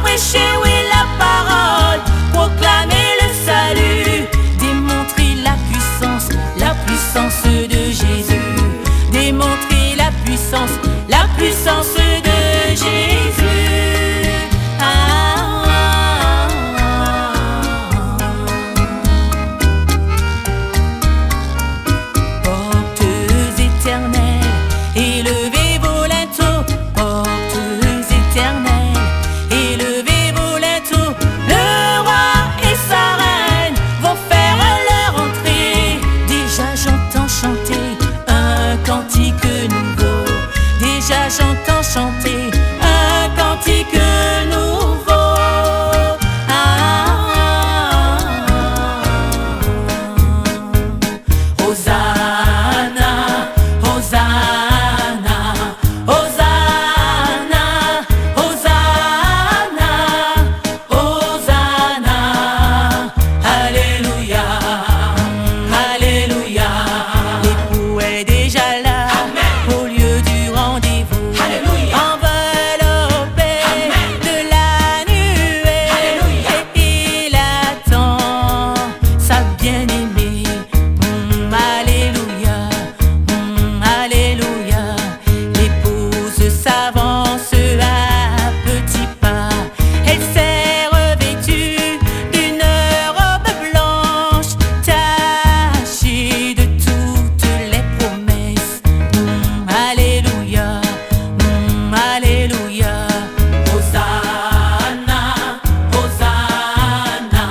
prêcher, oui, la parole, proclamer le salut, démontrer la puissance de Jésus, démontrer la puissance de Jésus. Portes éternelles, élevez vos linteaux, portes éternelles, élevez vos linteaux. Le roi et sa reine vont faire leur entrée. Déjà j'entends chanter un cantique nouveau. Déjà j'entends chanter un cantique nouveau. Hosanna, Hosanna, Hosanna, Hosanna, Hosanna. Alléluia, Alléluia. L'époux est déjà là. Amen. Au lieu du rendez-vous. Alléluia. Enveloppé. Amen. De la nuée. Alléluia. Et il attend sa bien-aimée. Alléluia, Alléluia. L'épouse s'avance à petits pas. Elle s'est revêtue d'une robe blanche, tachée de toutes les promesses. Alléluia, Alléluia. Hosanna, Hosanna,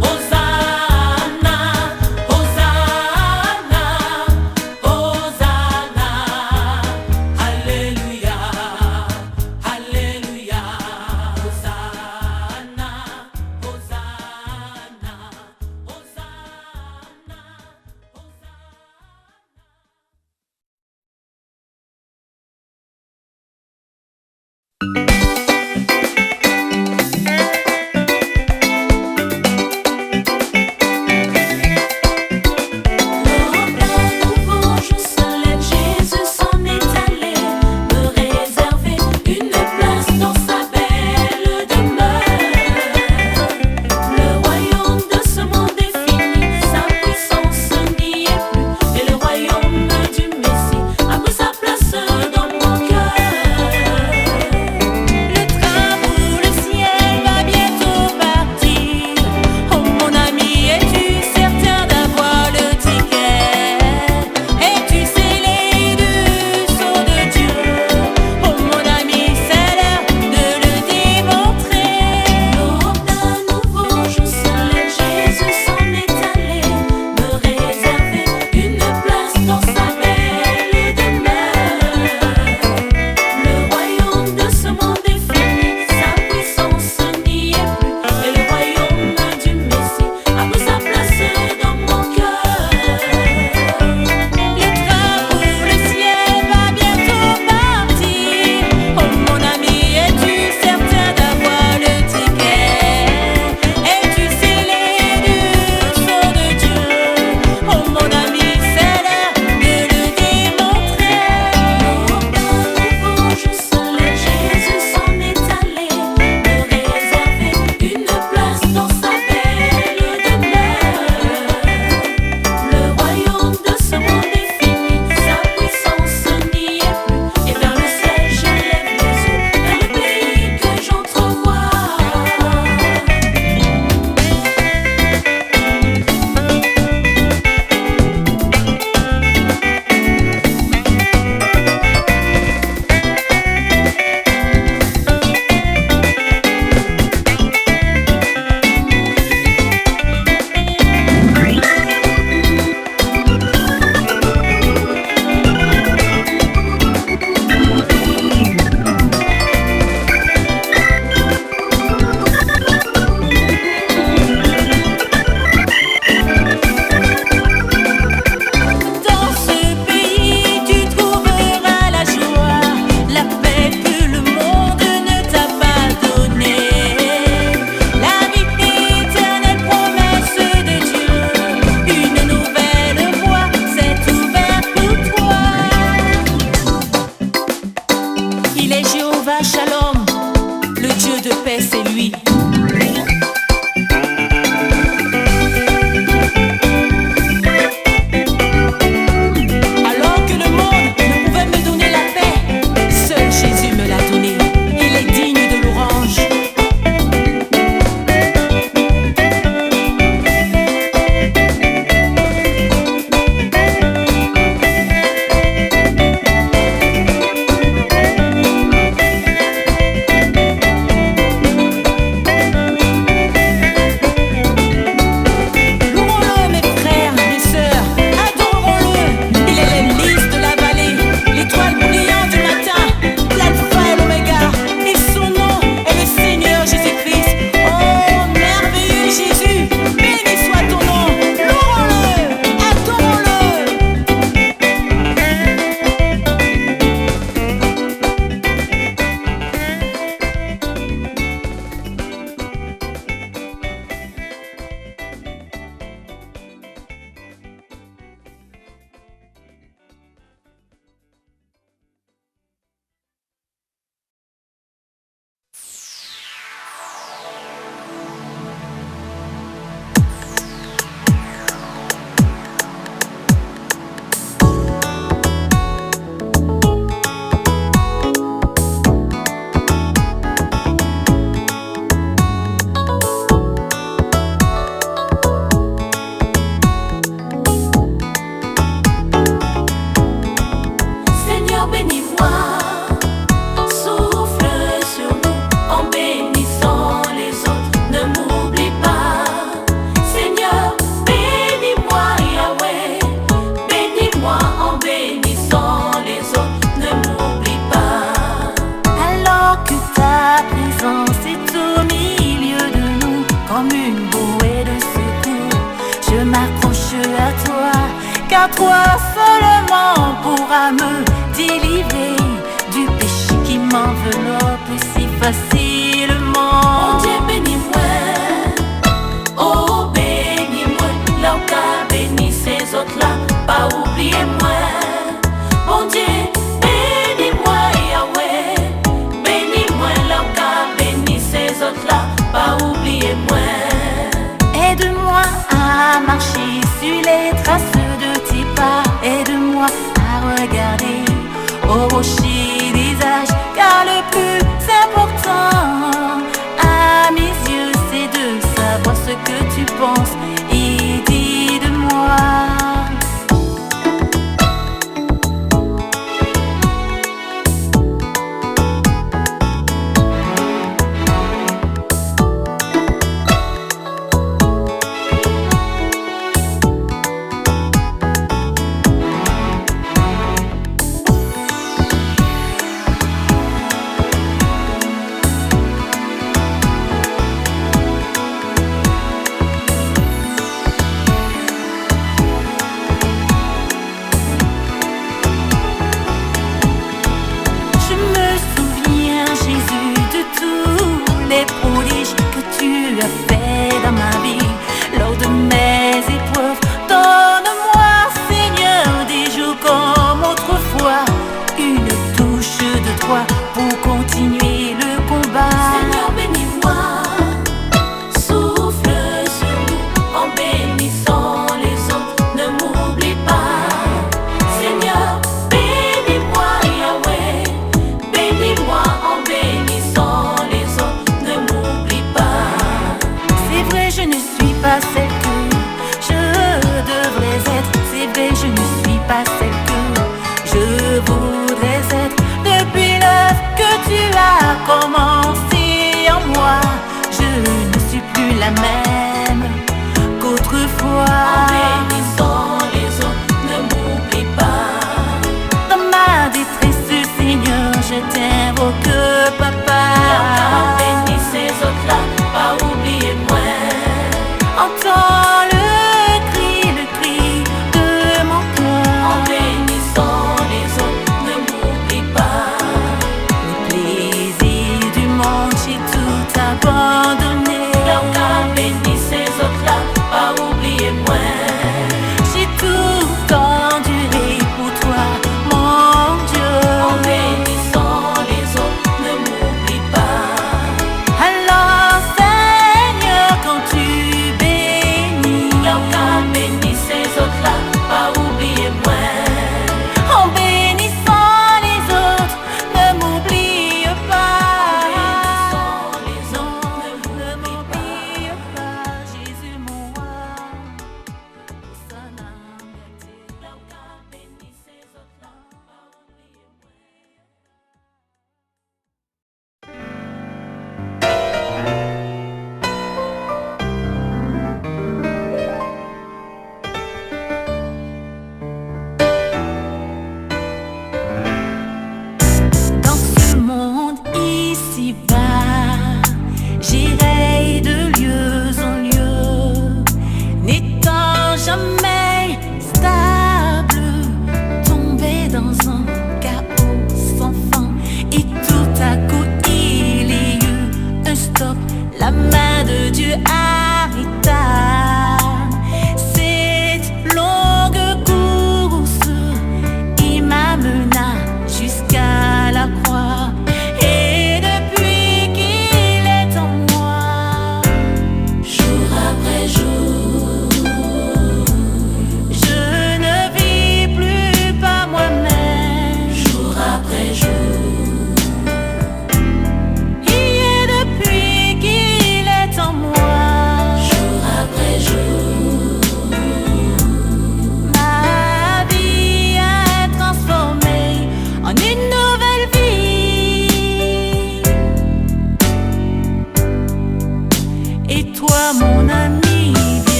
Hosanna, Hosanna, Hosanna. Alléluia, Alléluia. Hosanna, Hosanna, nouveau jour se lève, Jésus s'en est allé, me réserver une place dans sa belle demeure. Le royaume de ce monde est fini, sa puissance n'y est plus, et le royaume du Messie a pris sa place dans mon cœur. car toi seulement pourras me délivrer du péché qui m'enveloppe si facile.